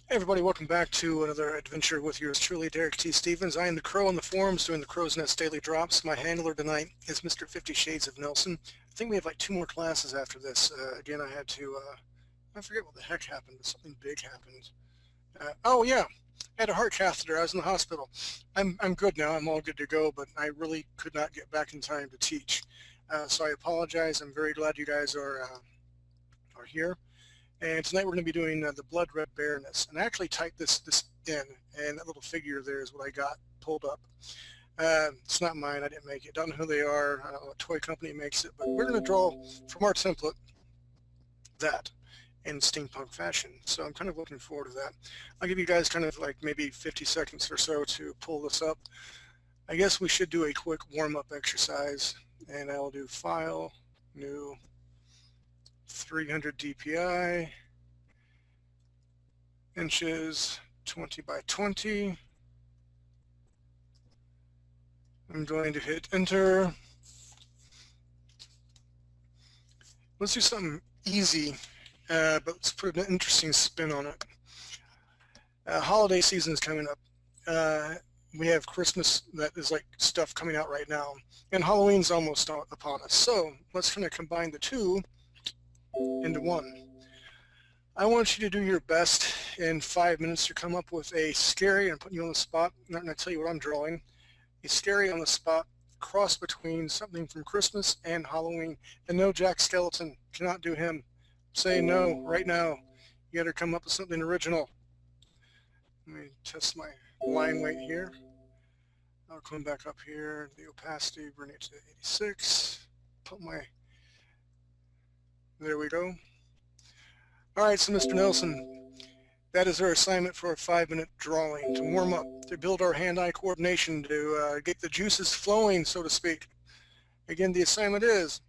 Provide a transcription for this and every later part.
Hey everybody, welcome back to another adventure with yours truly, Derek T. Stevens. I am the Crow on the forums doing the Crow's Nest Daily Drops. My handler tonight is Mr. 50 Shades of Nelson. I think we have like two more classes after this. Again, I had to, I forget what the heck happened, but something big happened. Oh yeah, I had a heart catheter. I was in the hospital. I'm good now. I'm all good to go, but I really could not get back in time to teach. So I apologize. I'm very glad you guys are here. And tonight we're going to be doing the Blood Red Baroness. And I actually typed this in, and that little figure there is what I got pulled up. It's not mine. I didn't make it. Don't know who they are. I don't know what toy company makes it. But we're going to draw from our template that in steampunk fashion. So I'm kind of looking forward to that. I'll give you guys kind of like maybe 50 seconds or so to pull this up. I guess we should do a quick warm-up exercise. And I'll do File, New, 300 DPI, inches 20 by 20. I'm going to hit enter. Let's do something easy, but let's put an interesting spin on it. Holiday season is coming up. We have Christmas that is like stuff coming out right now, and Halloween's almost upon us. So let's kind of combine the two into one. I want you to do your best in 5 minutes to come up with a scary, I'm putting you on the spot, I'm not going to tell you what I'm drawing, a scary on the spot cross between something from Christmas and Halloween. And no, Jack Skeleton, cannot do him. Say no right now. You got to come up with something original. Let me test my line weight here. I'll come back up here, the opacity, bring it to 86. Put my, there we go. All right, so Mr. Nelson, that is our assignment for a 5-minute drawing to warm up, to build our hand-eye coordination, to get the juices flowing, so to speak. Again, the assignment is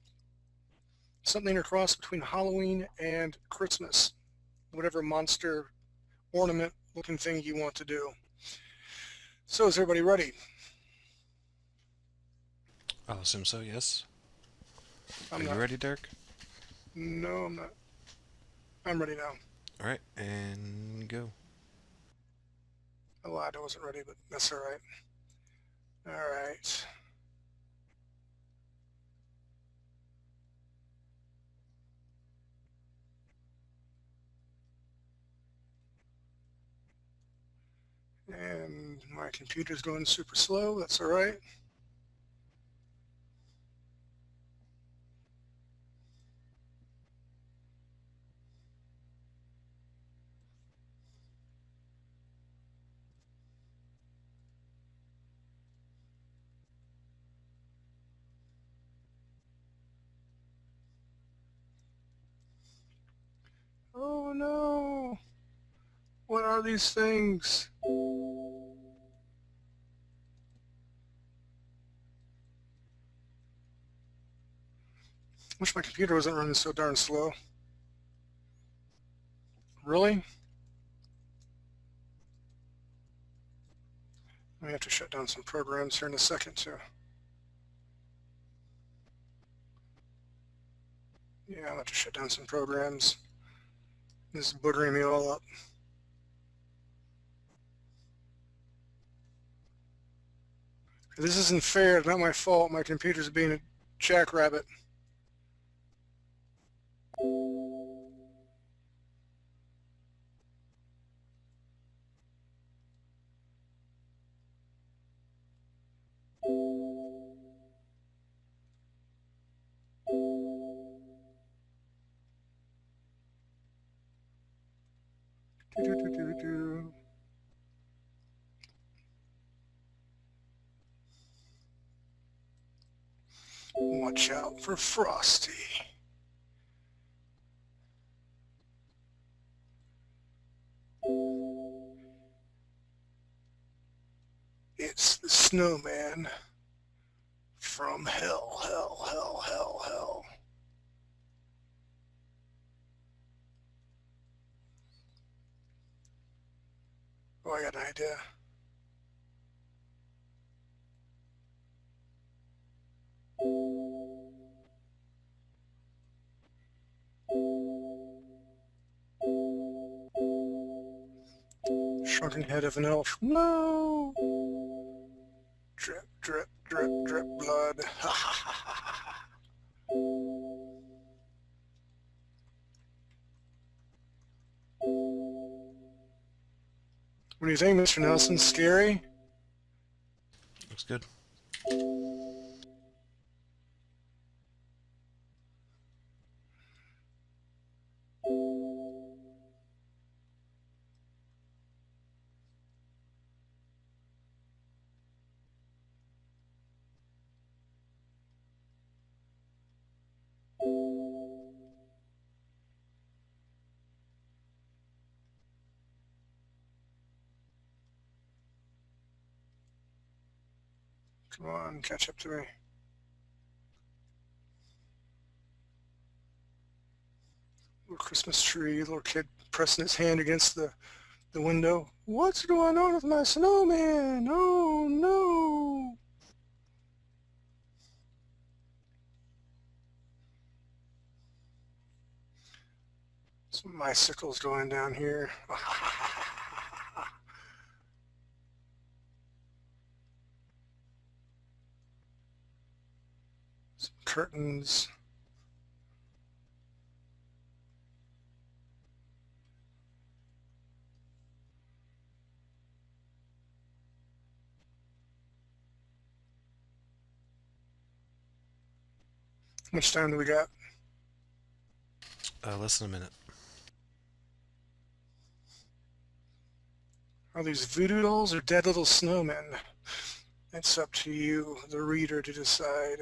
something across between Halloween and Christmas, whatever monster ornament looking thing you want to do. So is everybody ready? I'll assume so, yes. Are I'm you not. ready, Dirk? No, I'm not. I'm ready now. Alright, and go. I lied, I wasn't ready, but that's all right. All right. And my computer's going super slow. That's all right. Oh no! What are these things? Wish my computer wasn't running so darn slow. Really? I have to shut down some programs here in a second too. Yeah, I'll have to shut down some programs. This is buttering me all up. This isn't fair. It's not my fault. My computer's being a jackrabbit. Do. Watch out for Frosty. It's the snowman from hell, hell, hell, hell, hell. Oh, I got an idea. shrunken head of an elf. No! Drip, drip, drip, drip, blood. Ha ha ha ha ha. What do you think, Mr. Nelson? Scary? Looks good. Come on, catch up to me. Little Christmas tree, little kid pressing his hand against the window. What's going on with my snowman? Oh no! Some icicles going down here. Some curtains. How much time do we got? Less than a minute. Are these voodoo dolls or dead little snowmen? It's up to you, the reader, to decide.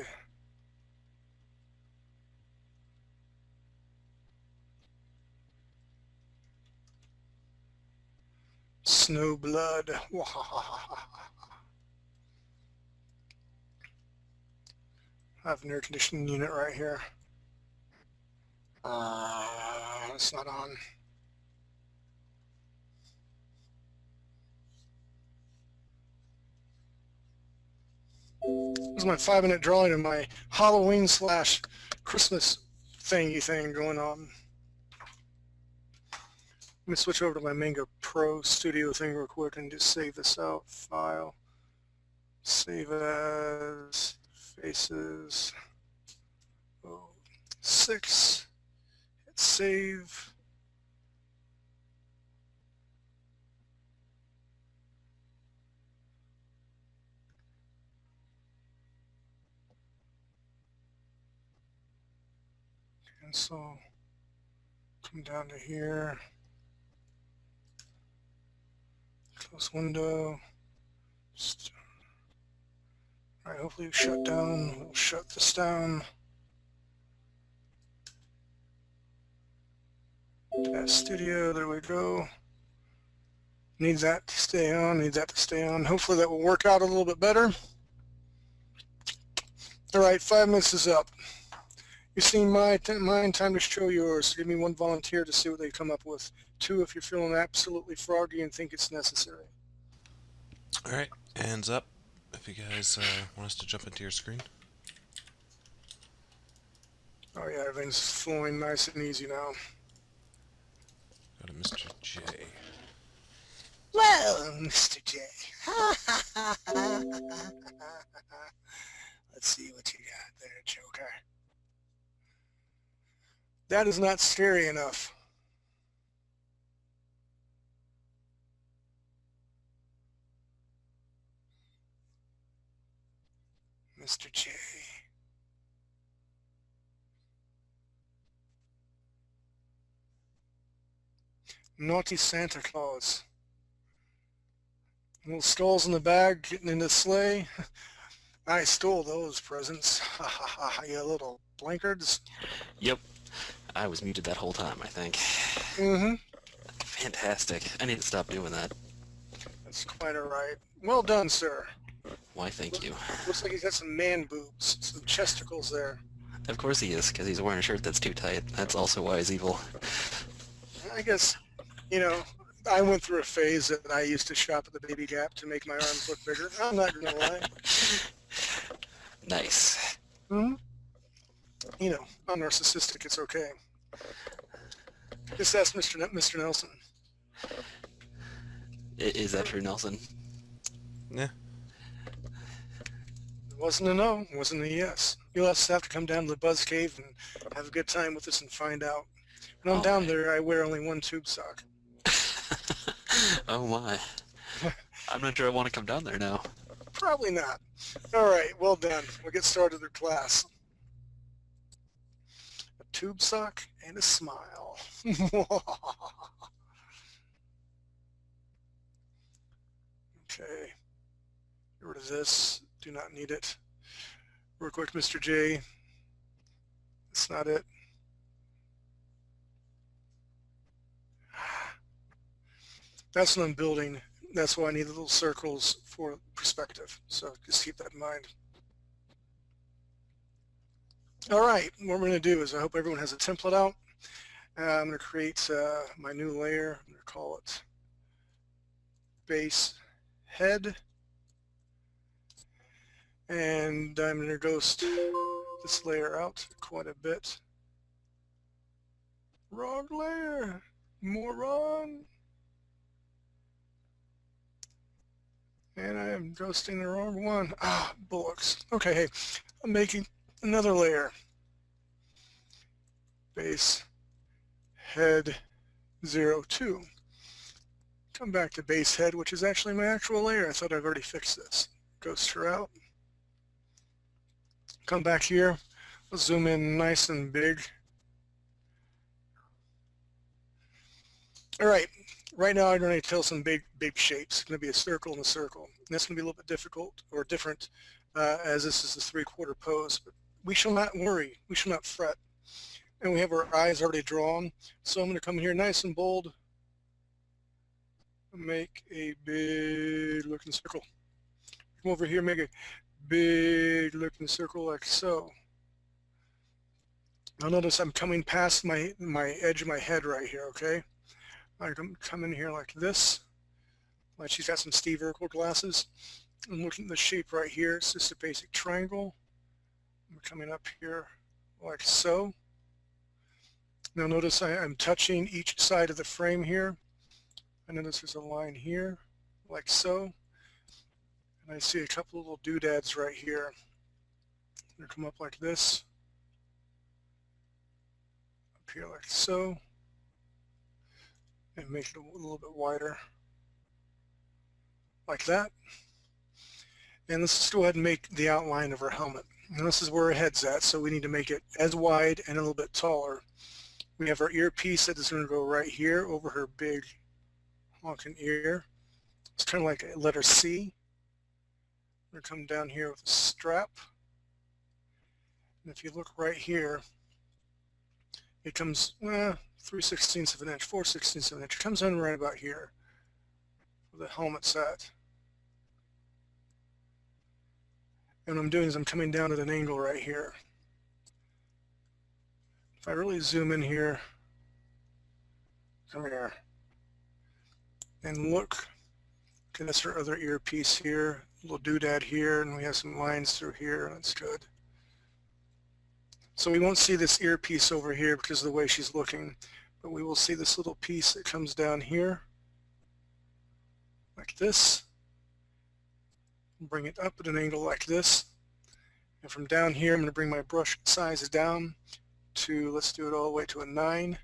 Snow blood. I have an air conditioning unit right here. It's not on. This is my 5-minute drawing of my Halloween / Christmas thingy thing going on. Let me switch over to my Manga Pro Studio thing real quick and just save this out. File. Save as faces. 6. Hit save. Cancel. Come down to here. Close window. Alright, hopefully it shut down. We'll shut this down. That studio, there we go. Need that to stay on, need that to stay on. Hopefully that will work out a little bit better. Alright, 5 minutes is up. You've seen mine, time to show yours. Give me 1 volunteer to see what they come up with. 2 if you're feeling absolutely froggy and think it's necessary. Alright, hands up if you guys want us to jump into your screen. Oh yeah, everything's flowing nice and easy now. Go to Mr. J. Well, Mr. J. Let's see what you got there, Joker. That is not scary enough. Mr. J. Naughty Santa Claus. Little skulls in the bag, getting in the sleigh. I stole those presents. Ha ha ha, you little blinkards. Yep. I was muted that whole time, I think. Mm-hmm. Fantastic. I need to stop doing that. That's quite all right. Well done, sir. Why, thank you. Looks like he's got some man boobs, some chesticles there. Of course he is, because he's wearing a shirt that's too tight. That's also why he's evil. I guess, you know, I went through a phase that I used to shop at the Baby Gap to make my arms look bigger. I'm not going to lie. Nice. Hmm? You know, I'm narcissistic. It's okay. Just ask Mr. Nelson. Is that true, Nelson? Yeah. It wasn't a no, it wasn't a yes. You'll just have to come down to the Buzz Cave and have a good time with us and find out. When I'm All down right. there, I wear only one tube sock. Oh my. I'm not sure I want to come down there now. Probably not. All right, well done. We'll get started with class. A tube sock and a smile. Okay. Get rid of this. Do not need it. Real quick, Mr. J. That's not it. That's what I'm building. That's why I need the little circles for perspective. So just keep that in mind. All right, what we're going to do is I hope everyone has a template out. I'm going to create my new layer. I'm going to call it base head. And I'm going to ghost this layer out quite a bit. Wrong layer, moron. And I am ghosting the wrong one. Ah, bullocks. Okay, hey, I'm making another layer. Base head 02. Come back to base head, which is actually my actual layer. I thought I've already fixed this. Ghost her out. Come back here. Let's zoom in nice and big. All right. Right now I'm going to tell some big shapes. It's going to be a circle and a circle. And that's going to be a little bit difficult or different as this is a 3/4 pose. But we shall not worry. We shall not fret. And we have our eyes already drawn. So I'm going to come here nice and bold. Make a big looking circle. Come over here, make a big looking circle like so. Now notice I'm coming past my edge of my head right here, okay? I come in here like this. Like she's got some Steve Urkel glasses. I'm looking at the shape right here. It's just a basic triangle. I'm coming up here like so. Now notice I'm touching each side of the frame here. I notice there's a line here like so. And I see a couple of little doodads right here. They come up like this. Up here like so. And make it a little bit wider. Like that. And let's just go ahead and make the outline of our helmet. And this is where our head's at, so we need to make it as wide and a little bit taller. We have our earpiece that is going to go right here over her big honking ear. It's kind of like a letter C. We're going to come down here with a strap. And if you look right here, it comes 3/16 of an inch, 4/16 of an inch. It comes in right about here where the helmet's at. And what I'm doing is I'm coming down at an angle right here. If I really zoom in here, come here, and look, okay, that's our other earpiece here, a little doodad here, and we have some lines through here, and that's good. So we won't see this earpiece over here because of the way she's looking, but we will see this little piece that comes down here, like this. Bring it up at an angle like this. And from down here, I'm going to bring my brush size down to, let's do it all the way to a 9.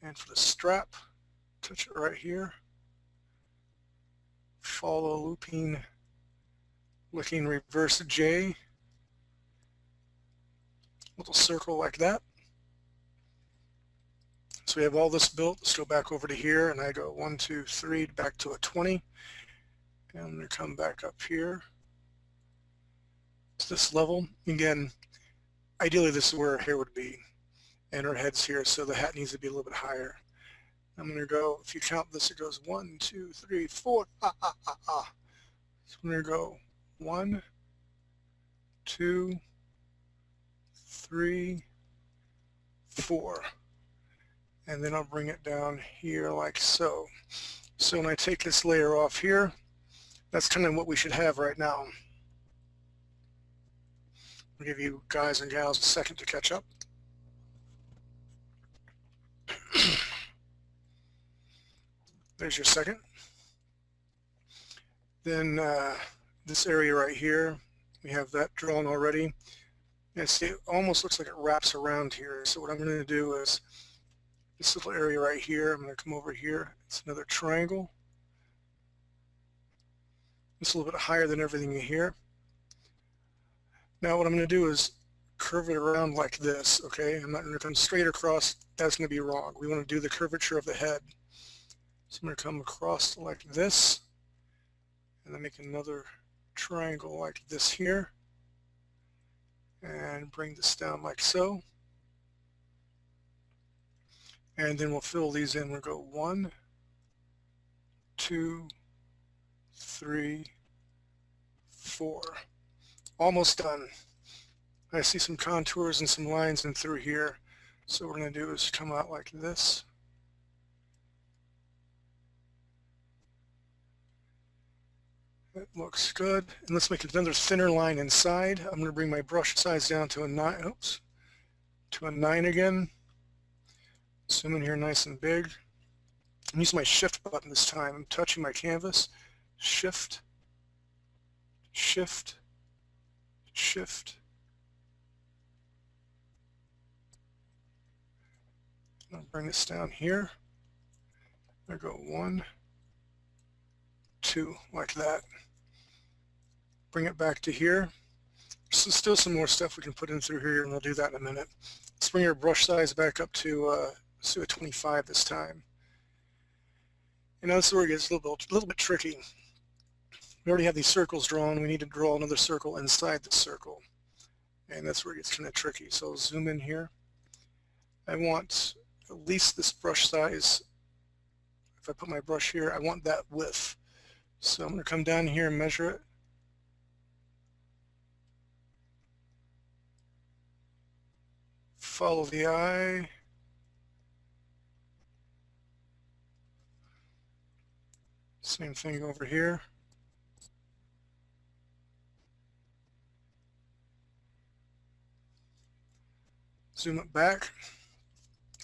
And for the strap, touch it right here. Follow looping, looking reverse J. Little circle like that. So we have all this built. Let's go back over to here, and I go 1, 2, 3, back to a 20. And I'm going to come back up here to this level. Again, ideally this is where her hair would be, and her head's here, so the hat needs to be a little bit higher. I'm going to go, if you count this, it goes 1, 2, 3, 4, ah, ah, ah, ah. So I'm going to go 1, 2, 3, 4. And then I'll bring it down here like so. So when I take this layer off here, that's kind of what we should have right now. I'll give you guys and gals a second to catch up. There's your second. Then this area right here, we have that drawn already. And see, it almost looks like it wraps around here. So what I'm going to do is this little area right here, I'm going to come over here. It's another triangle. It's a little bit higher than everything in here. Now what I'm going to do is curve it around like this, okay? I'm not going to come straight across. That's going to be wrong. We want to do the curvature of the head. So I'm going to come across like this, and then make another triangle like this here, and bring this down like so. And then we'll fill these in. We'll go 1, 2, 3, 4. Almost done. I see some contours and some lines in through here. So what we're going to do is come out like this. It looks good. And let's make another thinner line inside. I'm going to bring my brush size down to a 9. Oops. To a 9 again. Zoom in here nice and big. I'm using my shift button this time. I'm touching my canvas. Shift. Shift. Shift. I'll bring this down here. I go 1, 2, like that. Bring it back to here. So still some more stuff we can put in through here, and we'll do that in a minute. Let's bring our brush size back up to let's do a 25 this time. And now this is where it gets a little bit tricky. We already have these circles drawn. We need to draw another circle inside the circle, and that's where it gets kind of tricky. So I'll zoom in here. I want at least this brush size. If I put my brush here, I want that width. So I'm going to come down here and measure it. Follow the eye. Same thing over here. Zoom it back.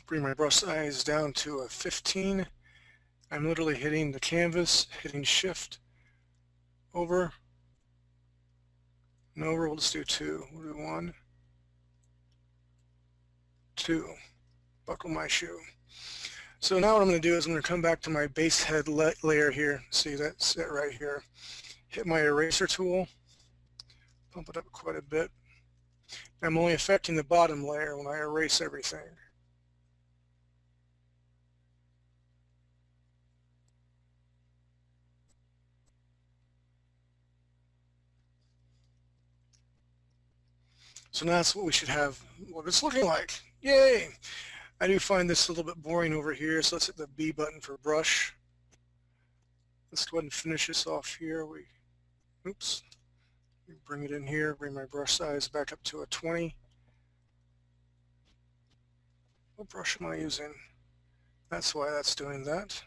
Bring my brush size down to a 15. I'm literally hitting the canvas, hitting shift, over, and over. We'll just do 2. We'll do 1, 2. Buckle my shoe. So now what I'm going to do is I'm going to come back to my base head layer here. See, that's it right here. Hit my eraser tool, pump it up quite a bit. I'm only affecting the bottom layer when I erase everything. So now that's what we should have, what it's looking like. Yay! I do find this a little bit boring over here, so let's hit the B button for brush. Let's go ahead and finish this off here. Oops. Bring it in here, bring my brush size back up to a 20. What brush am I using? That's why that's doing that.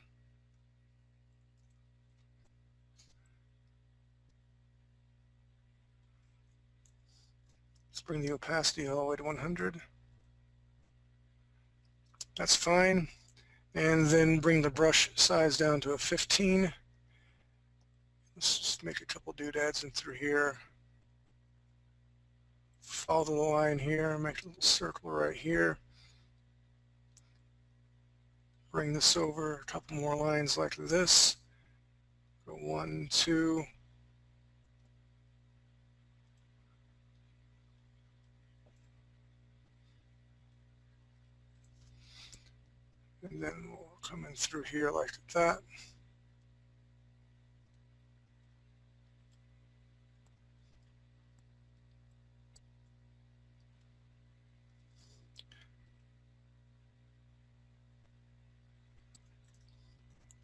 Let's bring the opacity all the way to 100. That's fine. And then bring the brush size down to a 15. Let's just make a couple doodads in through here. Follow the line here, make a little circle right here. Bring this over a couple more lines like this. Go 1, 2. And then we'll come in through here like that.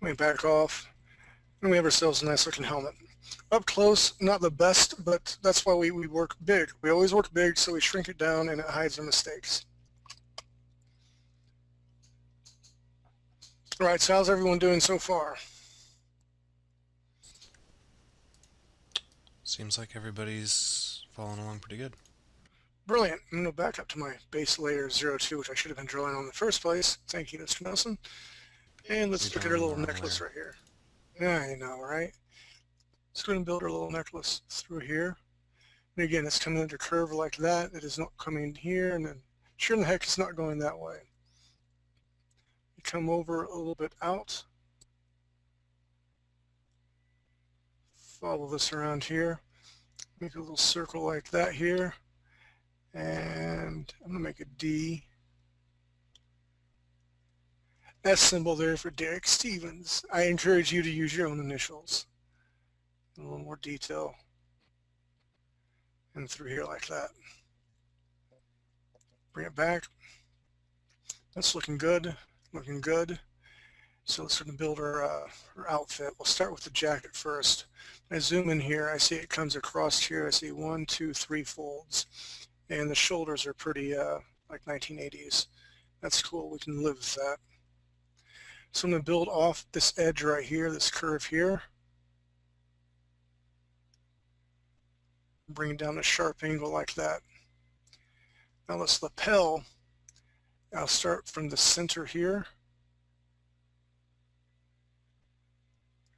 Let me back off. And we have ourselves a nice looking helmet. Up close, not the best, but that's why we work big. We always work big, so we shrink it down and it hides our mistakes. All right, so how's everyone doing so far? Seems like everybody's following along pretty good. Brilliant. I'm going to back up to my base layer 02, which I should have been drawing on in the first place. Thank you, Mr. Nelson. And let's look at our little necklace right here. Yeah, I know, right? Let's go ahead and build our little necklace through here. And again, it's coming under curve like that. It is not coming here, and then sure in the heck it's not going that way. You come over a little bit out. Follow this around here. Make a little circle like that here. And I'm going to make a D. That symbol there for Derek Stevens. I encourage you to use your own initials. A little more detail. And through here like that. Bring it back. That's looking good. Looking good. So let's sort of build our outfit. We'll start with the jacket first. I zoom in here. I see it comes across here. I see 1, 2, 3 folds. And the shoulders are pretty like 1980s. That's cool. We can live with that. So I'm going to build off this edge right here, this curve here. Bring it down a sharp angle like that. Now this lapel, I'll start from the center here.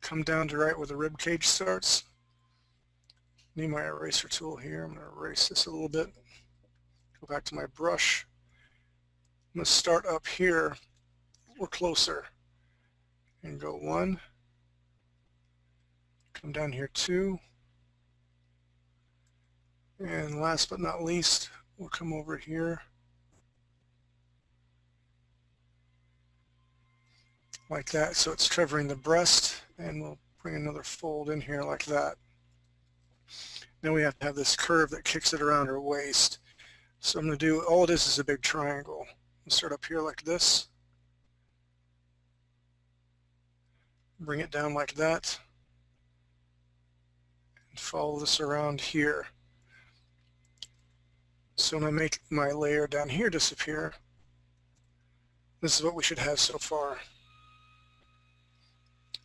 Come down to right where the rib cage starts. Need my eraser tool here. I'm going to erase this a little bit. Go back to my brush. I'm going to start up here. We're closer. And go 1. Come down here 2. And last but not least, we'll come over here. Like that, so it's covering the breast, and we'll bring another fold in here like that. Then we have to have this curve that kicks it around her waist. So I'm going to do, all it is a big triangle. I'll start up here like this. Bring it down like that. And follow this around here. So when I make my layer down here disappear, this is what we should have so far.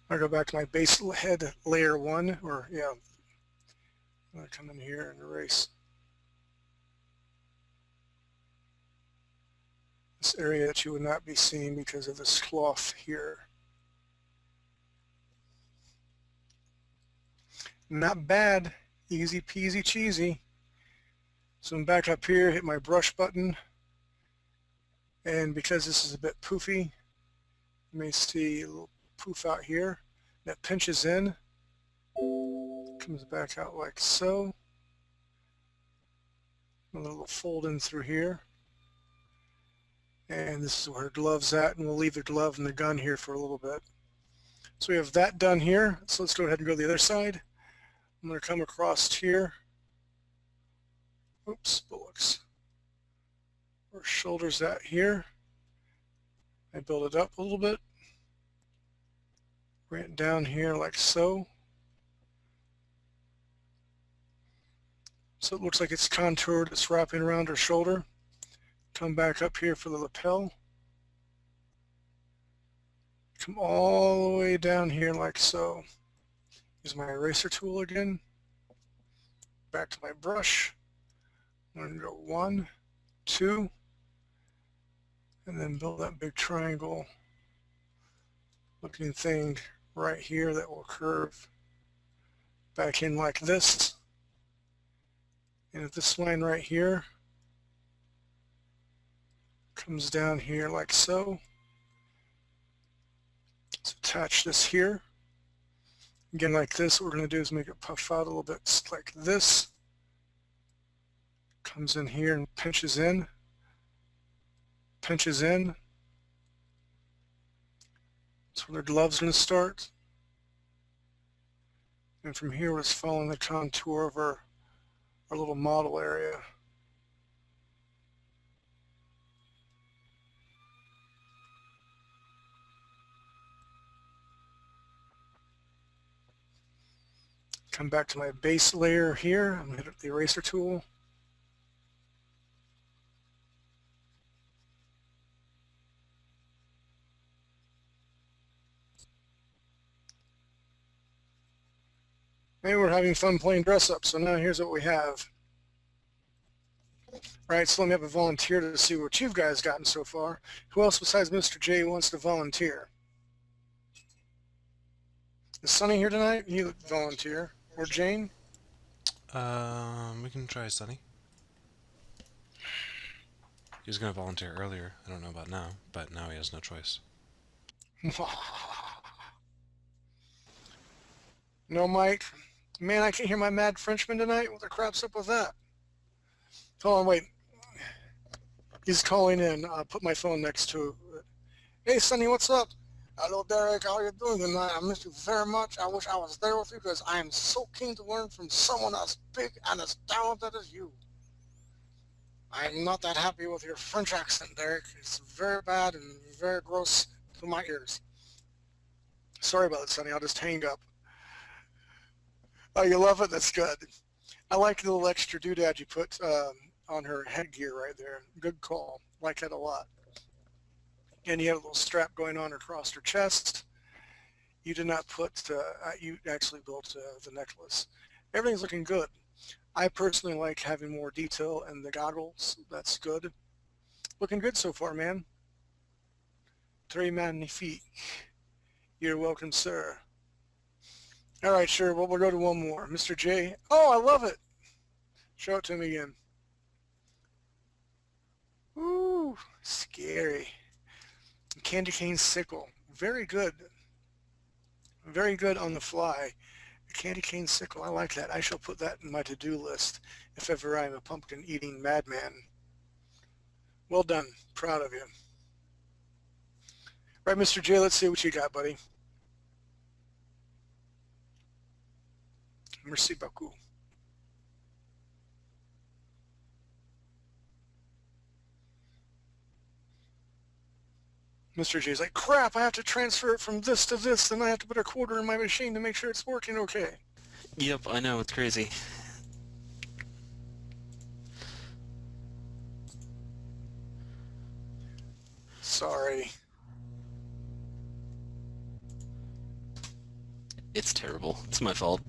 I go back to my base head layer 1, or yeah, I'm going to come in here and erase this area that you would not be seeing because of this cloth here. Not bad, easy peasy cheesy. So I'm back up here, hit my brush button, and because this is a bit poofy, you may see a little poof out here that pinches in, comes back out like so. A little fold in through here, and this is where her glove's at, and we'll leave the glove and the gun here for a little bit. So we have that done here, so let's go ahead and go to the other side. I'm going to come across here. Oops, bullocks. Where shoulders at here. I build it up a little bit. Bring it down here like so. So it looks like it's contoured, it's wrapping around her shoulder. Come back up here for the lapel. Come all the way down here like so. Use my eraser tool again. Back to my brush. I'm going to go 1, 2, and then build that big triangle looking thing right here that will curve back in like this. And at this line right here comes down here like so. Let's attach this here. Again, like this, what we're going to do is make it puff out a little bit like this. Comes in here and pinches in. Pinches in. That's where the glove's going to start. And from here, we're just following the contour of our little model area. Come back to my base layer here. I'm going to hit the eraser tool. And we're having fun playing dress up, so now here's what we have. Alright, so let me have a volunteer to see what you guys gotten so far. Who else besides Mr. J wants to volunteer? Is Sonny here tonight? He would volunteer. Or Jane? We can try Sunny. He was going to volunteer earlier. I don't know about now, but now he has no choice. No, Mike. Man, I can't hear my mad Frenchman tonight. What the crap's up with that? Hold on, wait. He's calling in. I'll put my phone next to it. Hey, Sonny, what's up? Hello, Derek. How are you doing tonight? I miss you very much. I wish I was there with you because I am so keen to learn from someone as big and as talented as you. I'm not that happy with your French accent, Derek. It's very bad and very gross to my ears. Sorry about it, Sonny. I'll just hang up. Oh, you love it? That's good. I like the little extra doodad you put on her headgear right there. Good call. Like that a lot. And you had a little strap going on across her chest. You did not put, you actually built the necklace. Everything's looking good. I personally like having more detail in the goggles. That's good. Looking good so far, man. Très magnifique. You're welcome, sir. All right, sure. Well, we'll go to one more. Mr. J. Oh, I love it. Show it to me again. Ooh, scary. Candy cane sickle. Very good. Very good on the fly. A candy cane sickle. I like that. I shall put that in my to-do list if ever I am a pumpkin-eating madman. Well done. Proud of you. Right, Mr. J, let's see what you got, buddy. Merci beaucoup. Mr. J's like, crap, I have to transfer it from this to this, then I have to put a quarter in my machine to make sure it's working okay. Yep, I know, it's crazy. Sorry. It's terrible. It's my fault.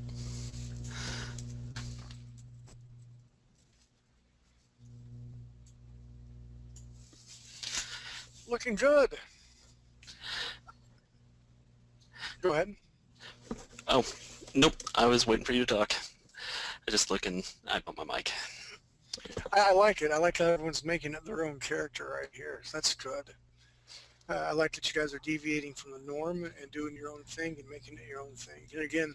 Looking good. Go ahead. Oh, nope. I was waiting for you to talk. I just looking. I bumped my mic. I like it. I like how everyone's making it their own character right here. So that's good. I like that you guys are deviating from the norm and doing your own thing and making it your own thing. And again,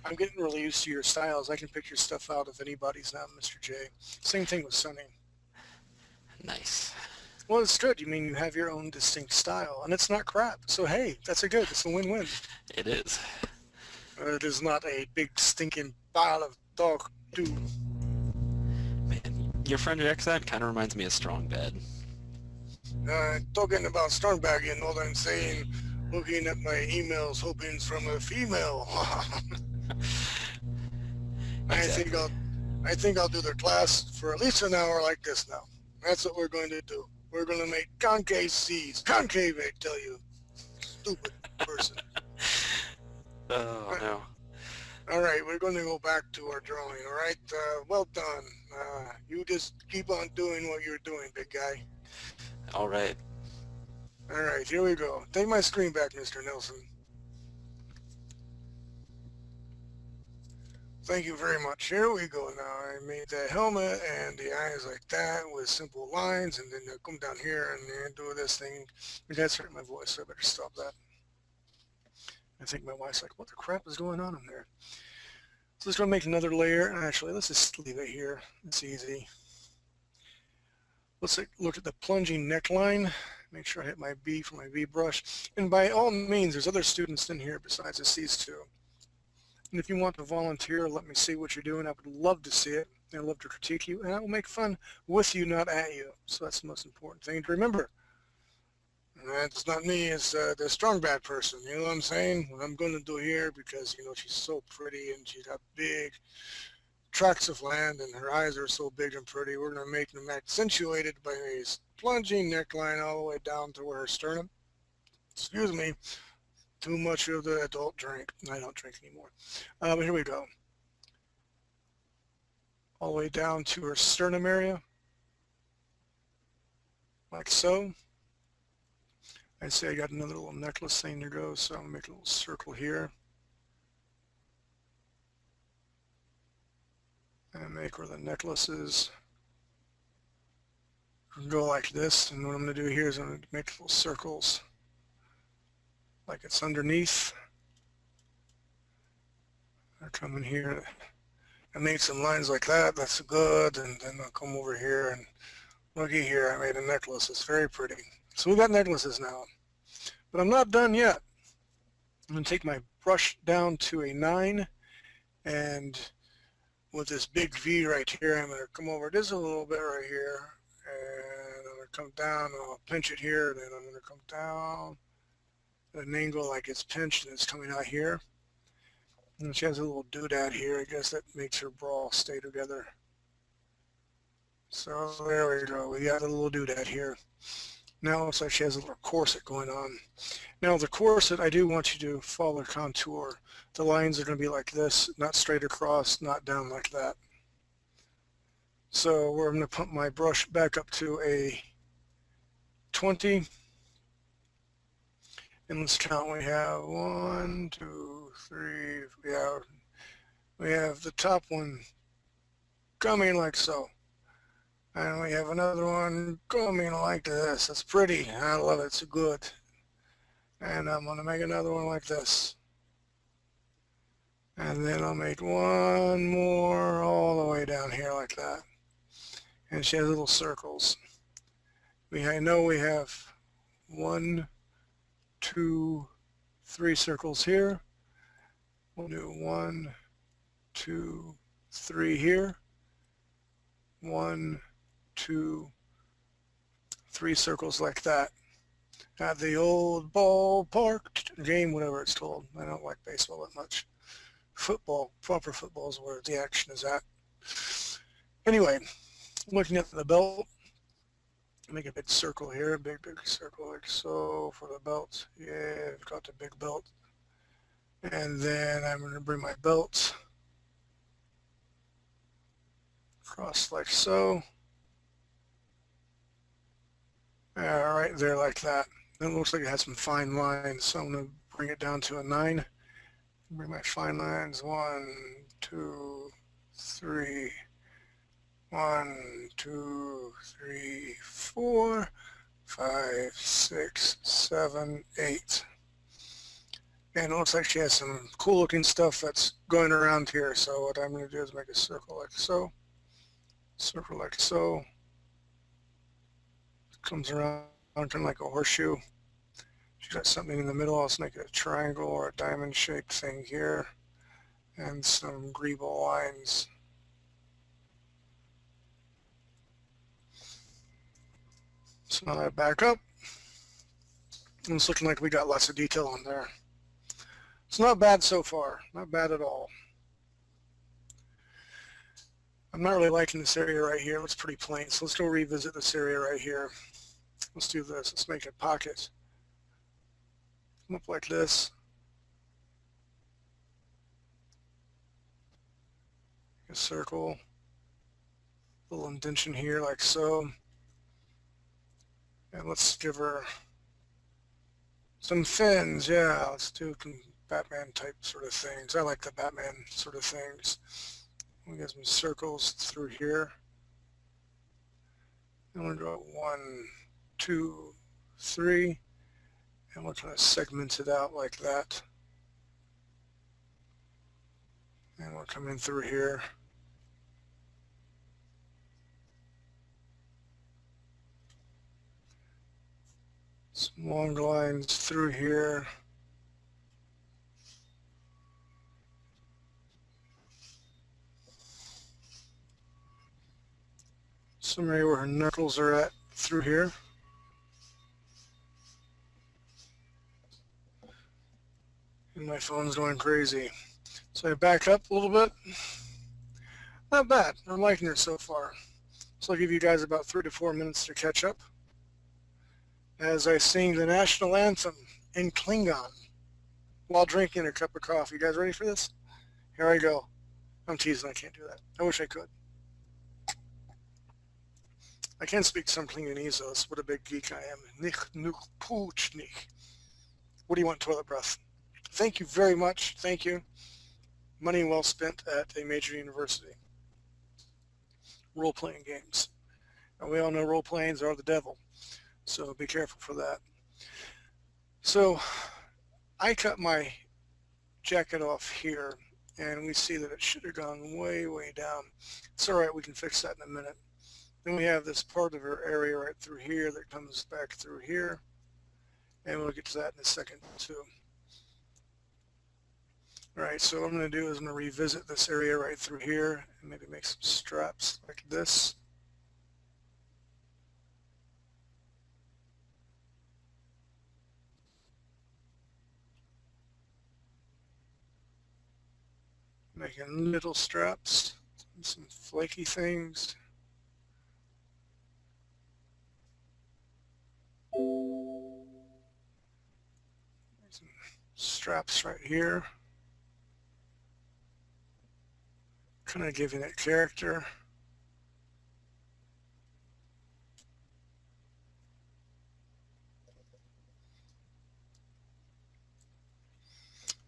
I'm getting really used to your styles. I can pick your stuff out if anybody's not Mr. J. Same thing with Sunny. Nice. Well, it's good. You mean you have your own distinct style, and it's not crap. So hey, that's a good. It's a win-win. It is. It is not a big stinking pile of dog doo. Man, your French accent kind of reminds me of Strong Bad. Talking about Stormbag, you know what I'm saying? Looking at my emails, hoping it's from a female. Exactly. I think I'll do their class for at least an hour like this now. That's what we're going to do. We're going to make concave C's. Concave, I tell you. Stupid person. Oh, no. All right, we're going to go back to our drawing, all right? Well done. You just keep on doing what you're doing, big guy. All right. All right, here we go. Take my screen back, Mr. Nelson. Thank you very much. Here we go now. I made the helmet and the eyes like that with simple lines, and then they'll come down here and then do this thing. You guys heard my voice, so I better stop that. I think my wife's like, what the crap is going on in there? So let's go make another layer. Actually, let's just leave it here. It's easy. Let's look at the plunging neckline. Make sure I hit my B for my V brush. And by all means, there's other students in here besides just these two. And if you want to volunteer, let me see what you're doing. I would love to see it. I'd love to critique you. And I will make fun with you, not at you. So that's the most important thing to remember. And that's not me, it's the strong bad person. You know what I'm saying? What I'm going to do here, because, you know, she's so pretty and she's got big tracts of land and her eyes are so big and pretty, we're going to make them accentuated by a plunging neckline all the way down to where her sternum. Excuse me. Too much of the adult drink. I don't drink anymore. But here we go. All the way down to her sternum area. Like so. I'd say I got another little necklace thing to go, so I'm going to make a little circle here. and make where the necklaces go like this. And what I'm going to do here is I'm going to make little circles like it's underneath. I come in here and made some lines like that. That's good. And then I'll come over here and looky here. I made a necklace. It's very pretty. So we got necklaces now. But I'm not done yet. I'm going to take my brush down to a 9, and with this big V right here, I'm going to come over just a little bit right here, and I'm going to come down, and I'll pinch it here, and then I'm going to come down at an angle like it's pinched and it's coming out here. And she has a little doodad here. I guess that makes her bra stay together. So there we go. We got a little doodad here. Now it looks like she has a little corset going on. Now the corset, I do want you to follow the contour. The lines are going to be like this, not straight across, not down like that. So we're going to pump my brush back up to a 20. And let's count. We have 1, 2, 3. We have the top one coming like so. And we have another one coming like this. That's pretty. I love it. It's good. And I'm going to make another one like this. And then I'll make one more all the way down here like that. And she has little circles. I know we have 1, 2, 3 circles here. We'll do 1, 2, 3 here. 1, 2, 3 circles like that. At the old ballpark game, whatever it's called. I don't like baseball that much. Football, proper football is where the action is at. Anyway, looking at the belt, make a big circle here, a big circle like so for the belt. Yeah, I've got the big belt. And then I'm going to bring my belt across like so. Right there like that. It looks like it has some fine lines, so I'm going to bring it down to a 9. Bring my fine lines. 1, 2, 3. 1, 2, 3, 4, 5, 6, 7, 8. And it looks like she has some cool looking stuff that's going around here. So what I'm going to do is make a circle like so. Circle like so. Comes around kind of like a horseshoe. She's got something in the middle. Let's make it a triangle or a diamond shaped thing here. And some greeble lines. So now I back up. And it's looking like we got lots of detail on there. It's not bad so far. Not bad at all. I'm not really liking this area right here. It looks pretty plain. So let's go revisit this area right here. Let's do this. Let's make a pocket. Come up like this. A circle. A little indentation here like so. And let's give her some fins. Yeah, let's do some Batman type sort of things. I like the Batman sort of things. We got some circles through here. And we'll go 1, 2, 3. And we'll kind of segment it out like that. And we'll come in through here. Some long lines through here. Some area where her knuckles are at through here. And my phone's going crazy. So I back up a little bit. Not bad. I'm liking it so far. So I'll give you guys about 3 to 4 minutes to catch up as I sing the national anthem in Klingon while drinking a cup of coffee. You guys ready for this? Here I go. I'm teasing. I can't do that. I wish I could. I can speak some Klingonese, though. That's what a big geek I am. Nich nuk puchnik. What do you want, toilet breath? Thank you very much. Thank you. Money well spent at a major university. role-playing games. And we all know role-playings are the devil, so be careful for that. So I cut my jacket off here, and we see that it should have gone way, way down. It's all right, we can fix that in a minute. Then we have this part of our area right through here that comes back through here, and we'll get to that in a second too. All right, so what I'm going to do is I'm going to revisit this area right through here and maybe make some straps like this. Making little straps, some flaky things. Some straps right here. Kind of giving it character.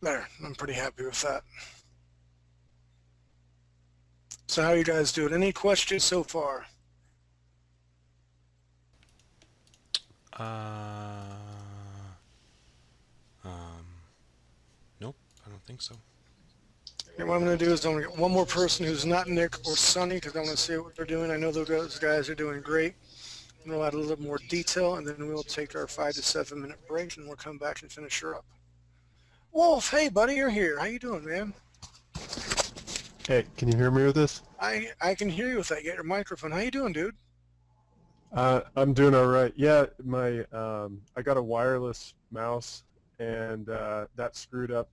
There, I'm pretty happy with that. So how you guys doing? Any questions so far? Nope, I don't think so. Okay, what I'm going to do is I'm going to get one more person who's not Nick or Sonny because I want to see what they're doing. I know those guys are doing great. I'm going to add a little more detail, and then we'll take our 5 to 7 minute break, and we'll come back and finish her up. Wolf, hey buddy, you're here. How you doing, man? Hey, can you hear me with this? I can hear you with that. Get your microphone. How you doing, dude? I'm doing all right. Yeah, my I got a wireless mouse, and that screwed up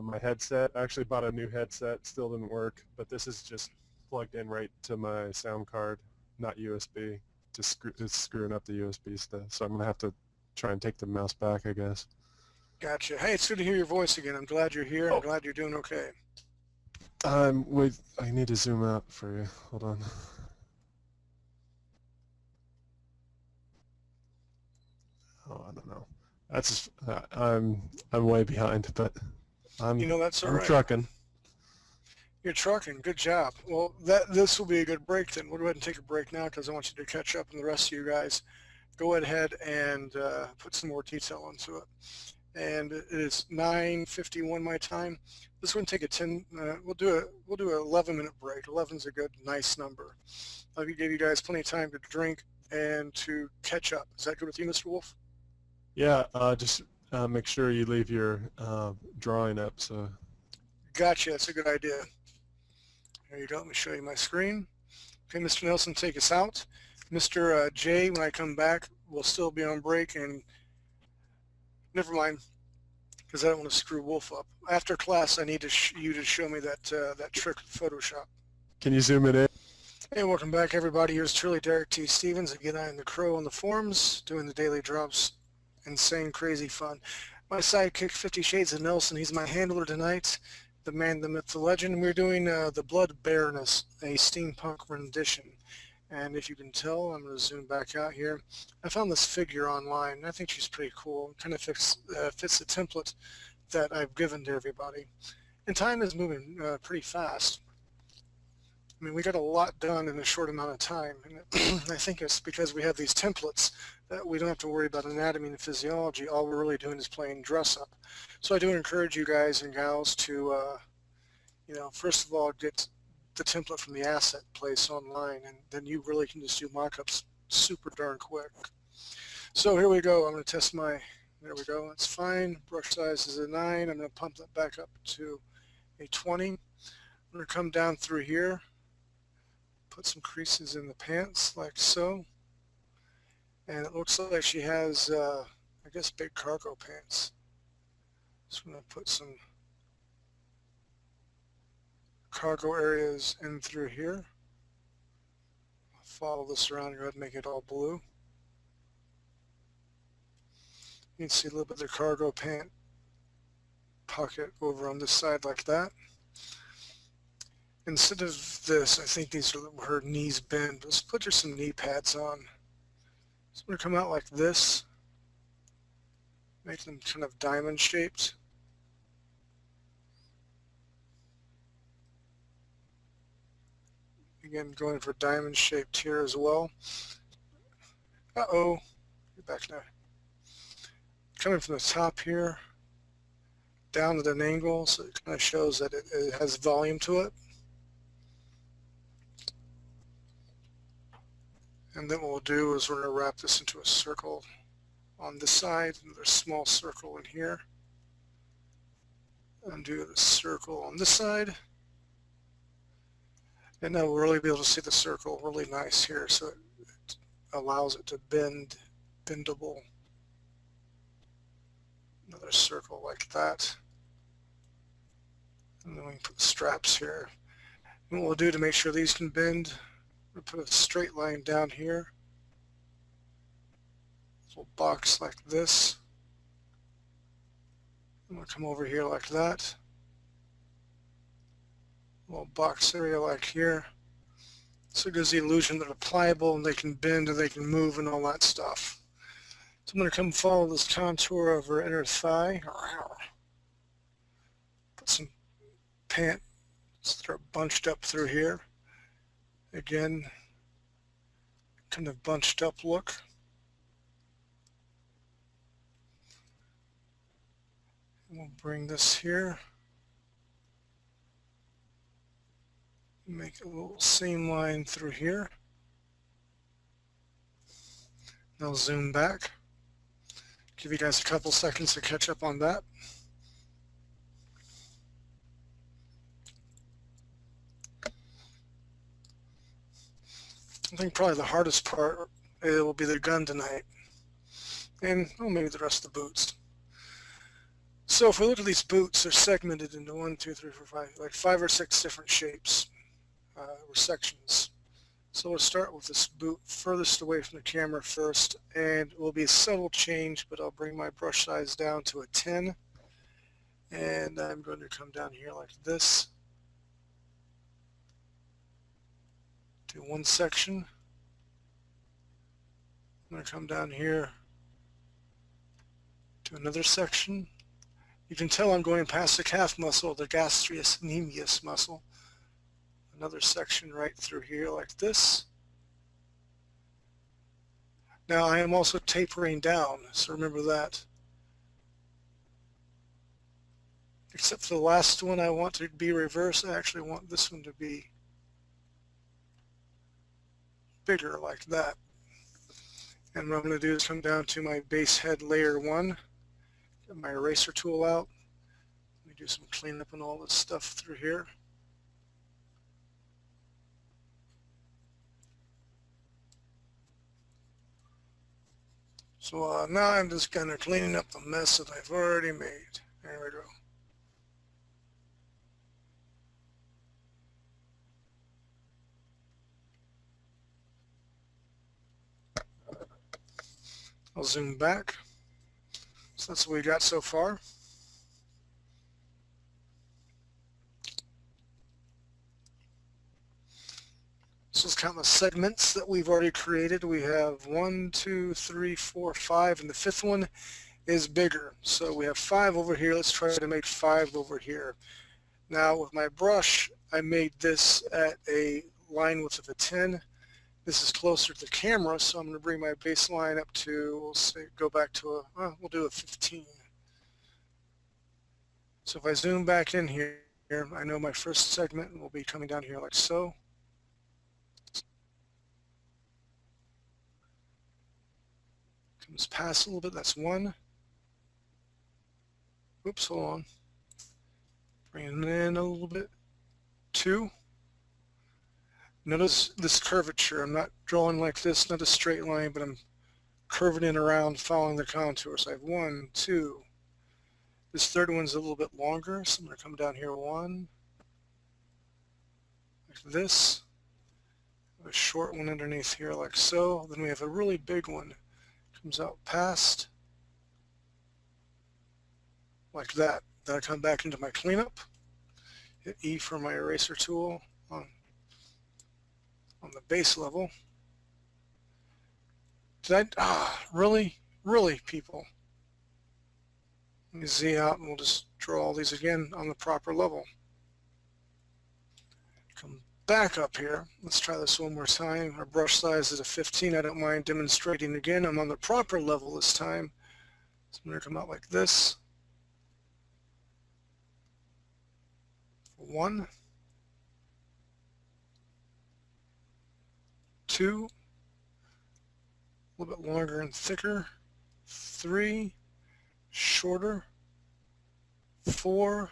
my headset. I actually bought a new headset. Still didn't work, but this is just plugged in right to my sound card, not USB. It's screwing up the USB stuff. So I'm gonna have to try and take the mouse back, I guess. Gotcha. Hey, it's good to hear your voice again. I'm glad you're here. I'm glad you're doing okay. Wait, I need to zoom out for you. Hold on. Oh, I don't know. That's I'm way behind, but You know, that's all I'm right. trucking. You're trucking. Good job. Well, this will be a good break then. We'll go ahead and take a break now because I want you to catch up, and the rest of you guys go ahead and put some more detail into it. And it is 9:51 my time. This one take a we'll do an 11-minute break. 11's a good, nice number. I'll give you guys plenty of time to drink and to catch up. Is that good with you, Mr. Wolf? Yeah, just make sure you leave your drawing up. So. Gotcha. That's a good idea. There you go. Let me show you my screen. Okay, Mr. Nelson, take us out. Mr. J, when I come back, we'll still be on break, and never mind, because I don't want to screw Wolf up. After class, I need you to show me that that trick with Photoshop. Can you zoom it in? Hey, welcome back, everybody. Here's truly Derek T. Stevens. Again, I am the Crow on the forums, doing the daily drops. Insane, crazy fun. My sidekick, 50 Shades of Nelson. He's my handler tonight. The man, the myth, the legend. We're doing the Blood Baroness, a steampunk rendition. And if you can tell, I'm going to zoom back out here. I found this figure online. I think she's pretty cool. Kind of fits the template that I've given to everybody. And time is moving pretty fast. I mean, we got a lot done in a short amount of time. And I think it's because we have these templates that we don't have to worry about anatomy and physiology. All we're really doing is playing dress up. So I do encourage you guys and gals to, you know, first of all, get the template from the asset place online, and then you really can just do mock-ups super darn quick. So here we go. I'm going to test my, there we go. That's fine. Brush size is a 9. I'm going to pump that back up to a 20. I'm going to come down through here, put some creases in the pants like so. And it looks like she has, I guess, big cargo pants. So I'm going to put some cargo areas in through here. Follow this around, go ahead and make it all blue. You can see a little bit of the cargo pant pocket over on this side like that. Instead of this, I think these are her knees bend. Let's put her some knee pads on. It's going to come out like this. Make them kind of diamond shaped. Again, going for diamond shaped here as well. Uh-oh. Get back now. Coming from the top here, down at an angle, so it kind of shows that it has volume to it. And then what we'll do is we're going to wrap this into a circle on this side, another small circle in here. And do the circle on this side. And now we'll really be able to see the circle really nice here, so it allows it to bendable. Another circle like that. And then we can put the straps here. And what we'll do to make sure these can bend, we'll put a straight line down here. A little box like this. And we'll come over here like that. A little box area like here. So it gives the illusion that they're pliable and they can bend and they can move and all that stuff. So I'm going to come follow this contour of her inner thigh. Put some pants that are bunched up through here. Again, kind of bunched up look. And we'll bring this here. Make a little seam line through here. Now zoom back. Give you guys a couple seconds to catch up on that. I think probably the hardest part will be the gun tonight. And well, maybe the rest of the boots. So if we look at these boots, they're segmented into 1, 2, 3, 4, 5, like 5 or 6 different shapes. Or sections. So we'll start with this boot furthest away from the camera first, and it will be a subtle change, but I'll bring my brush size down to a 10, and I'm going to come down here like this, do one section. I'm going to come down here to another section. You can tell I'm going past the calf muscle, the gastrocnemius muscle. Another section right through here like this. Now I am also tapering down, so remember that. Except for the last one I want to be reversed, I actually want this one to be bigger like that. And what I'm going to do is come down to my base head layer 1, get my eraser tool out, let me do some cleanup and all this stuff through here. So now I'm just kind of cleaning up the mess that I've already made. There we go. I'll zoom back. So that's what we got so far. So let's count the segments that we've already created. We have 1, 2, 3, 4, 5, and the 5th one is bigger. So we have 5 over here. Let's try to make 5 over here. Now with my brush, I made this at a line width of a 10. This is closer to the camera, so I'm going to bring my baseline up to, we'll say, go back to a, we'll do a 15. So if I zoom back in here, I know my first segment will be coming down here like so. Comes past a little bit, that's 1. Oops, hold on. Bring it in a little bit. 2. Notice this curvature. I'm not drawing like this, not a straight line, but I'm curving it around following the contour. So I have 1, 2. This third one's a little bit longer, so I'm going to come down here 1. Like this. A short one underneath here like so. Then we have a really big one. Comes out past. Like that. Then I come back into my cleanup. Hit E for my eraser tool on the base level. Did I, really, people? Let me Z out and we'll just draw all these again on the proper level. Come back up here. Let's try this one more time. Our brush size is a 15. I don't mind demonstrating again. I'm on the proper level this time. So I'm going to come out like this. 1, 2, a little bit longer and thicker. 3, shorter. 4,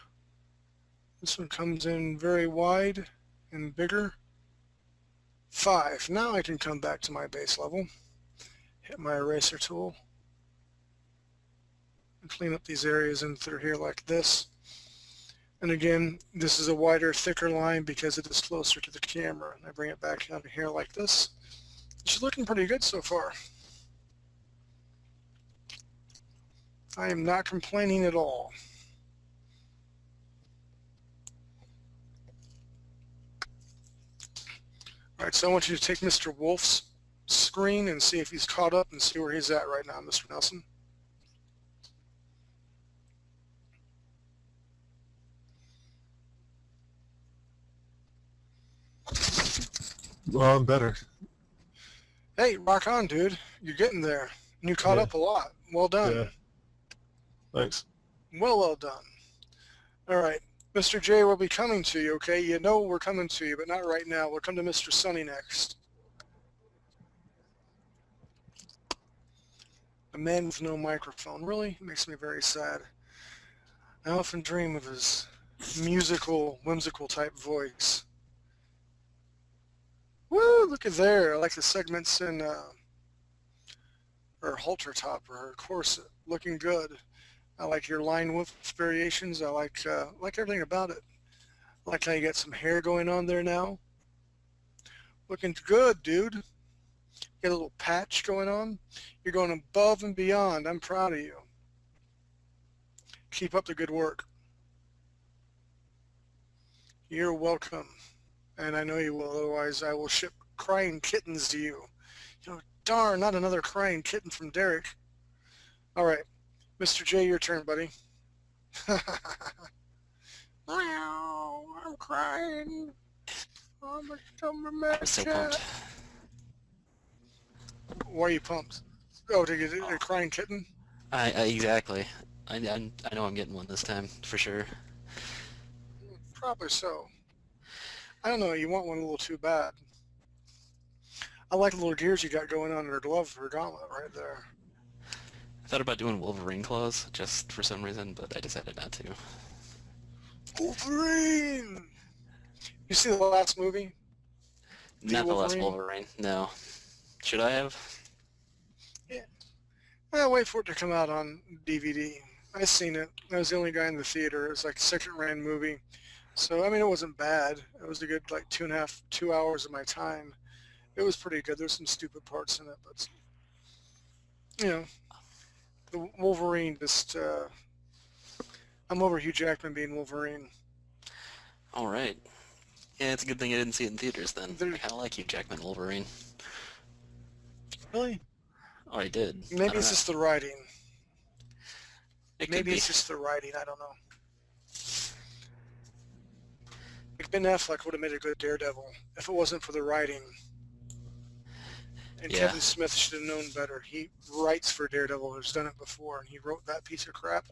this one comes in very wide and bigger. 5, now I can come back to my base level, hit my eraser tool, and clean up these areas in through here like this. And again, this is a wider, thicker line because it is closer to the camera. And I bring it back down to here like this. It's looking pretty good so far. I am not complaining at all. All right, so I want you to take Mr. Wolf's screen and see if he's caught up and see where he's at right now, Mr. Nelson. Well, I'm better. Hey, rock on, dude. You're getting there. And you caught Yeah. up a lot. Well done. Yeah. Thanks. Well done. All right. Mr. J, we'll be coming to you, okay? You know we're coming to you, but not right now. We'll come to Mr. Sunny next. A man with no microphone. Really? It makes me very sad. I often dream of his musical, whimsical type voice. Woo, look at there. I like the segments in her halter top or her corset. Looking good. I like your line width variations. I like everything about it. I like how you got some hair going on there now. Looking good, dude. Got a little patch going on. You're going above and beyond. I'm proud of you. Keep up the good work. You're welcome. And I know you will, otherwise I will ship crying kittens to you. You know, darn, not another crying kitten from Derek. All right. Mr. J, your turn, buddy. Meow, I'm crying. I'm a I'm so pumped. Why are you pumped? Oh, to get a crying kitten? Exactly. I know I'm getting one this time, for sure. Probably so. I don't know, you want one a little too bad. I like the little gears you got going on in her glove, her gauntlet right there. I thought about doing Wolverine claws, just for some reason, but I decided not to. Wolverine! You see the last movie? Not the last Wolverine? Wolverine, no. Should I have? Yeah, wait for it to come out on DVD. I seen it. I was the only guy in the theater. It was like a second-run movie. So, I mean, it wasn't bad. It was a good, like, 2 hours of my time. It was pretty good. There's some stupid parts in it, but, you know, the Wolverine just, I'm over Hugh Jackman being Wolverine. Alright. Yeah, it's a good thing I didn't see it in theaters then. There- I kinda like Hugh Jackman Wolverine. Really? Oh, I did. I Maybe don't it's know. just the writing. It could Maybe be. it's just the writing. I don't know. Like Ben Affleck would have made a good Daredevil if it wasn't for the writing. And Yeah. Kevin Smith should have known better. He writes for Daredevil, has done it before, and he wrote that piece of crap.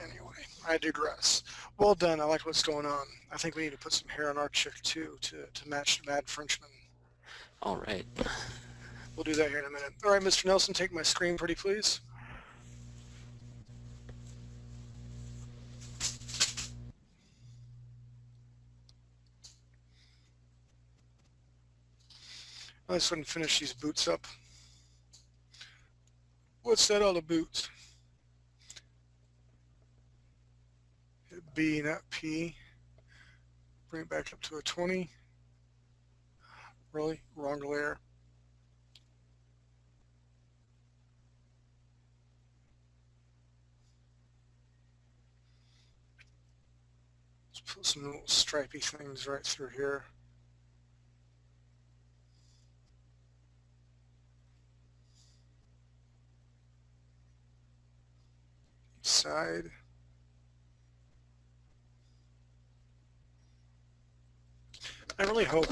Anyway, I digress. Well done. I like what's going on. I think we need to put some hair on our chick, too, to match Mad Frenchman. Alright. We'll do that here in a minute. All right, Mr. Nelson, take my screen, pretty please. I just want to finish these boots up. What's that, all the boots? Hit B, not P. Bring it back up to a 20. Really? Wrong layer. Let's put some little stripy things right through here. Side. I really hope,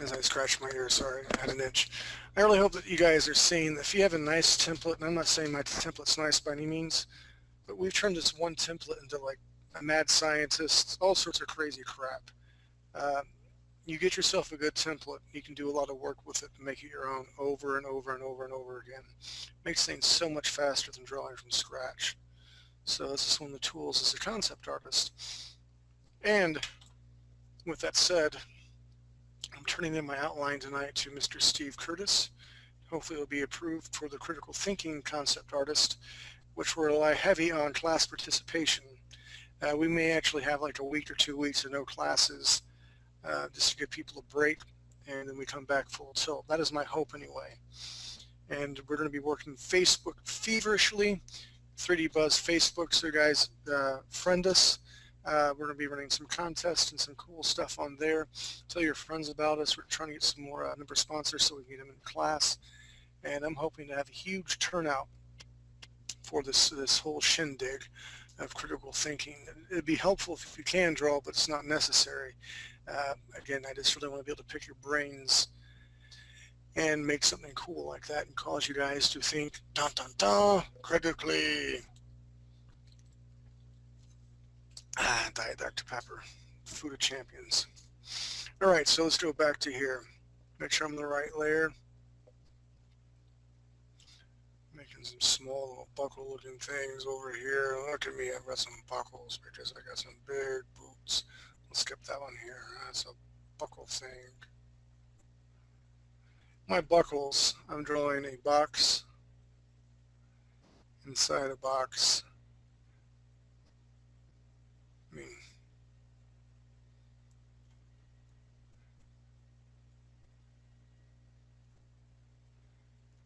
as I scratch my ear, sorry, I had an itch. I really hope that you guys are seeing that if you have a nice template, and I'm not saying my template's nice by any means, but we've turned this one template into like a mad scientist, all sorts of crazy crap. Uh, you get yourself a good template, you can do a lot of work with it and make it your own over and over and over and over again. Makes things so much faster than drawing from scratch. So this is one of the tools as a concept artist. And with that said, I'm turning in my outline tonight to Mr. Steve Curtis. Hopefully it will be approved for the critical thinking concept artist, which will rely heavy on class participation. We may actually have like a week or 2 weeks of no classes just to give people a break, and then we come back full tilt. That is my hope anyway. And we're going to be working Facebook feverishly, 3D Buzz Facebook, so guys, friend us. We're going to be running some contests and some cool stuff on there. Tell your friends about us. We're trying to get some more member sponsors so we can get them in class. And I'm hoping to have a huge turnout for this whole shindig of critical thinking. It'd be helpful if you can draw, but it's not necessary. Again, I just really want to be able to pick your brains and make something cool like that and cause you guys to think, dun dun dun, critically. Diet Dr. Pepper, food of champions. All right, so let's go back to here. Make sure I'm in the right layer. Making some small little buckle looking things over here. Look at me, I've got some buckles because I got some big boots. Let's skip that one here. That's a buckle thing. My buckles, I'm drawing a box inside a box. I mean,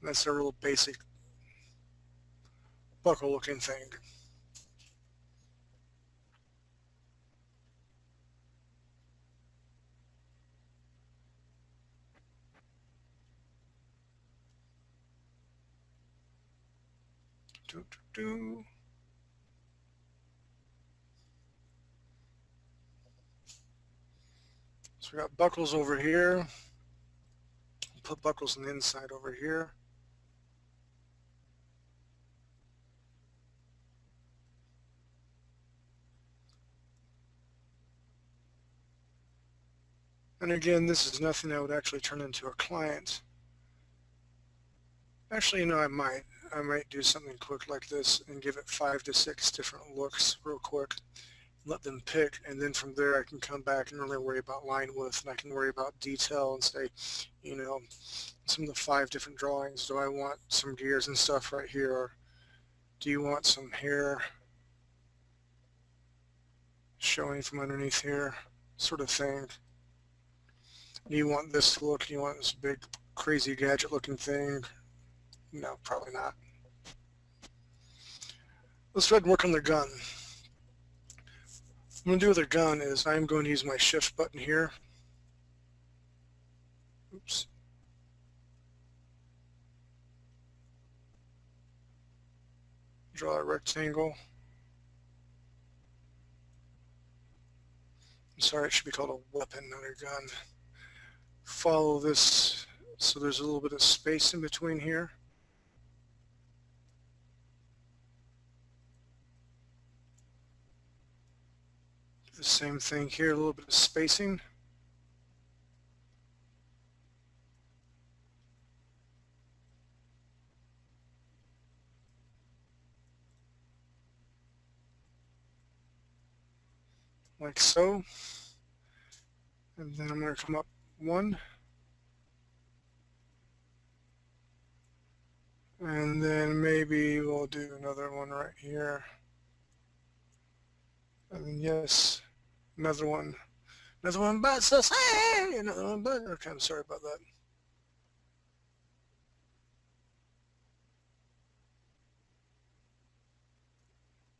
that's a real basic buckle looking thing. So we got buckles over here. Put buckles on the inside over here. And again, this is nothing I would actually turn into a client. Actually, you know, I might do something quick like this and give it 5 to 6 different looks real quick. Let them pick, and then from there I can come back and really worry about line width, and I can worry about detail and say, you know, some of the 5 different drawings. Do I want some gears and stuff right here, or do you want some hair showing from underneath here, sort of thing? Do you want this look? Do you want this big crazy gadget looking thing? No, probably not. Let's go ahead and work on the gun. What I'm going to do with the gun is I'm going to use my shift button here. Oops. Draw a rectangle. I'm sorry, it should be called a weapon, not a gun. Follow this so there's a little bit of space in between here. Do the same thing here, a little bit of spacing. Like so. And then I'm going to come up 1. And then maybe we'll do another one right here. And then yes, another one bites us, hey! Another one bites. Okay, I'm sorry about that.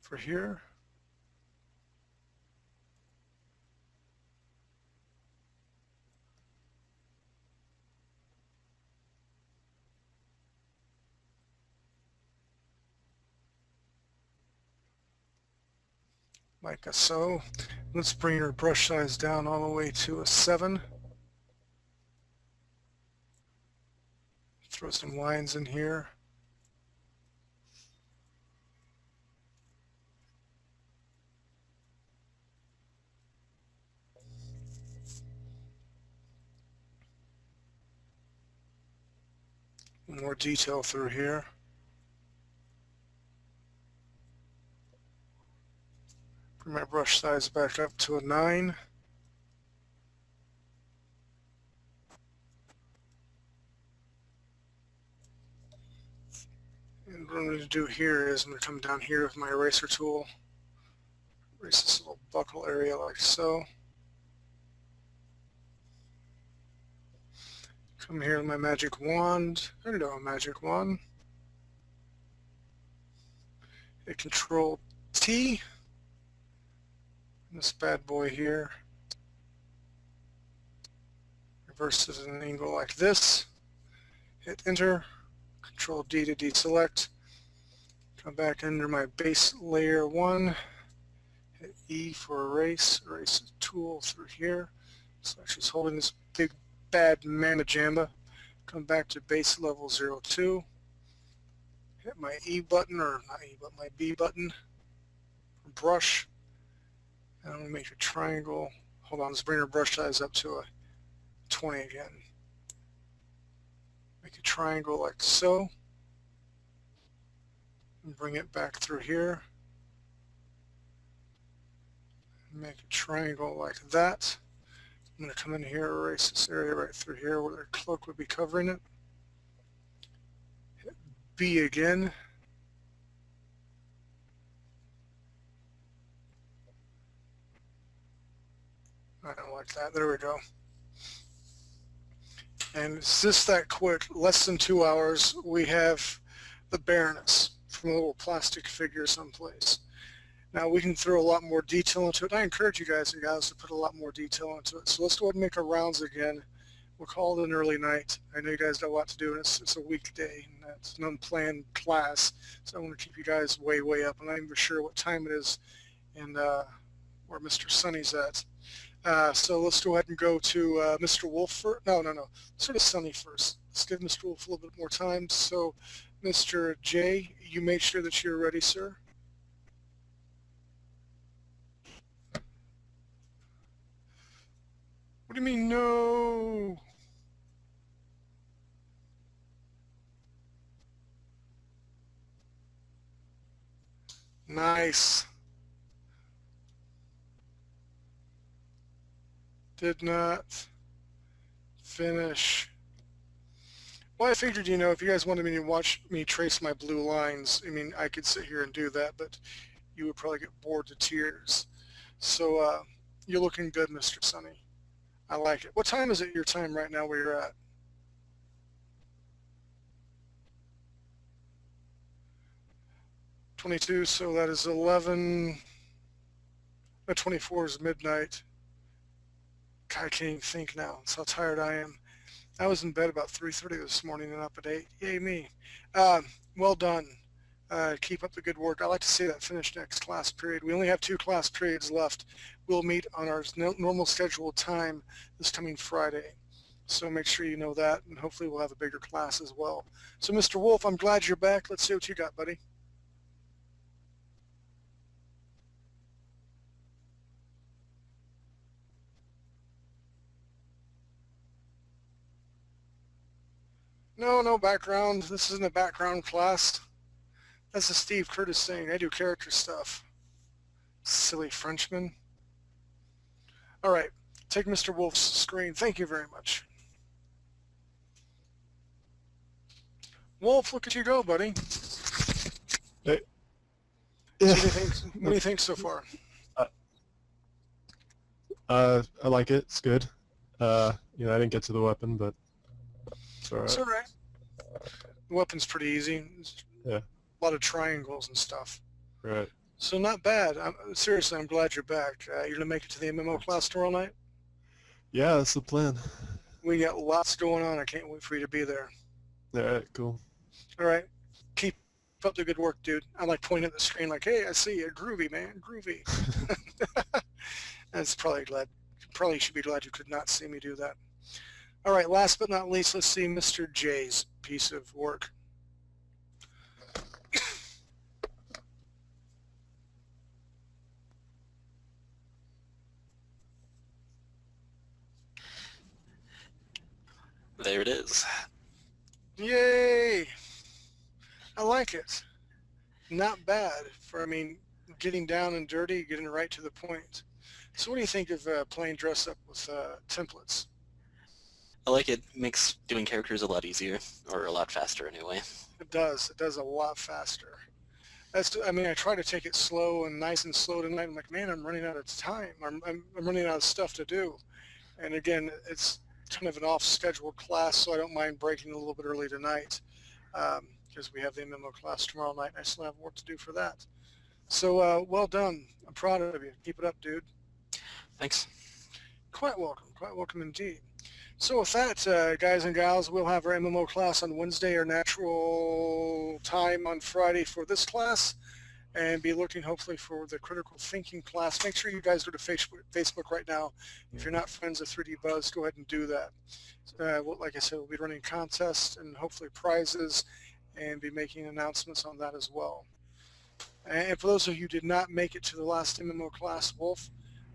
For here. Like so. Let's bring your brush size down all the way to a 7. Throw some lines in here. More detail through here. Bring my brush size back up to a 9. And what I'm going to do here is I'm going to come down here with my eraser tool, erase this little buckle area like so. Come here with my magic wand. Hello, magic wand. Hit Control T. This bad boy here. Reverse it at an angle like this. Hit Enter. Control D to deselect. Come back under my base layer 1. Hit E for erase. Erase the tool through here. So she's holding this big bad Mama Jamba. Come back to base level 02. Hit my E button, or not E, but my B button. Brush. And I'm going to make a triangle. Hold on, let's bring our brush size up to a 20 again. Make a triangle like so. And bring it back through here. Make a triangle like that. I'm going to come in here, erase this area right through here where the cloak would be covering it. Hit B again. I don't like that. There we go. And it's just that quick, less than 2 hours, we have the Baroness from a little plastic figure someplace. Now we can throw a lot more detail into it. I encourage you guys to put a lot more detail into it. So let's go ahead and make our rounds again. We'll call it an early night. I know you guys got a lot to do, and it's a weekday, and that's an unplanned class. So I want to keep you guys way, way up. I'm not even sure what time it is and where Mr. Sunny's at. So let's go ahead and go to Mr. Wolf first. No. Let's go to Sunny first. Let's give Mr. Wolf a little bit more time. So Mr. J, you make sure that you're ready, sir. What do you mean, no? Nice. Did not finish. Well, I figured, you know, if you guys wanted me to watch me trace my blue lines, I mean, I could sit here and do that, but you would probably get bored to tears. So you're looking good, Mr. Sunny. I like it. What time is it your time right now where you're at? .22, so that is 11. 24 is midnight. God, I can't even think now. That's how tired I am. I was in bed about 3:30 this morning and up at 8. Yay me. Well done. Keep up the good work. I like to see that finish next class period. We only have 2 class periods left. We'll meet on our normal scheduled time this coming Friday. So make sure you know that, and hopefully we'll have a bigger class as well. So Mr. Wolf, I'm glad you're back. Let's see what you got, buddy. No background. This isn't a background class. That's a Steve Curtis thing. I do character stuff. Silly Frenchman. All right, take Mr. Wolf's screen. Thank you very much. Wolf, look at you go, buddy. Hey. What do you think so far? I like it. It's good. I didn't get to the weapon, but it's all right. It's all right. The weapon's pretty easy. Yeah. A lot of triangles and stuff. Right. So not bad. Seriously, I'm glad you're back. You're going to make it to the MMO class tomorrow night? Yeah, that's the plan. We got lots going on. I can't wait for you to be there. All right, cool. All right. Keep up the good work, dude. I like pointing at the screen like, hey, I see you. Groovy, man. Groovy. That's probably should be glad you could not see me do that. All right, last but not least, let's see Mr. J's piece of work. There it is. Yay! I like it. Not bad for, getting down and dirty, getting right to the point. So what do you think of playing dress up with templates? I like it. Makes doing characters a lot easier, or a lot faster anyway. It does. It does a lot faster. I try to take it slow and nice and slow tonight. I'm like, man, I'm running out of time. I'm running out of stuff to do. And again, it's kind of an off-scheduled class, so I don't mind breaking a little bit early tonight because we have the MMO class tomorrow night, and I still have work to do for that. So well done. I'm proud of you. Keep it up, dude. Thanks. Quite welcome indeed. So with that, guys and gals, we'll have our MMO class on Wednesday, our natural time on Friday for this class, and be looking hopefully for the critical thinking class. Make sure you guys go to Facebook right now. If you're not friends of 3D Buzz, go ahead and do that. Like I said, we'll be running contests and hopefully prizes, and be making announcements on that as well. And for those of you who did not make it to the last MMO class, Wolf,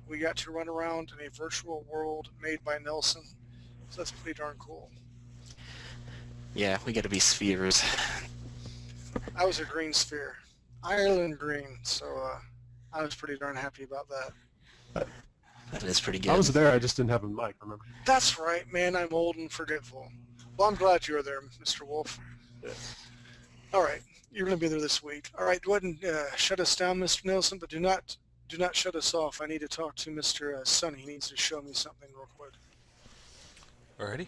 we got to run around in a virtual world made by Nelson. So that's pretty darn cool. Yeah, we gotta be spheres. I was a green sphere. Ireland green, so I was pretty darn happy about that. That is pretty good. I was there, I just didn't have a mic, remember? That's right, man, I'm old and forgetful. Well, I'm glad you're there, Mr. Wolf. Yeah. All right, you're going to be there this week. All right, go ahead and shut us down, Mr. Nelson, but do not shut us off. I need to talk to Mr. Sonny. He needs to show me something real quick. Alrighty.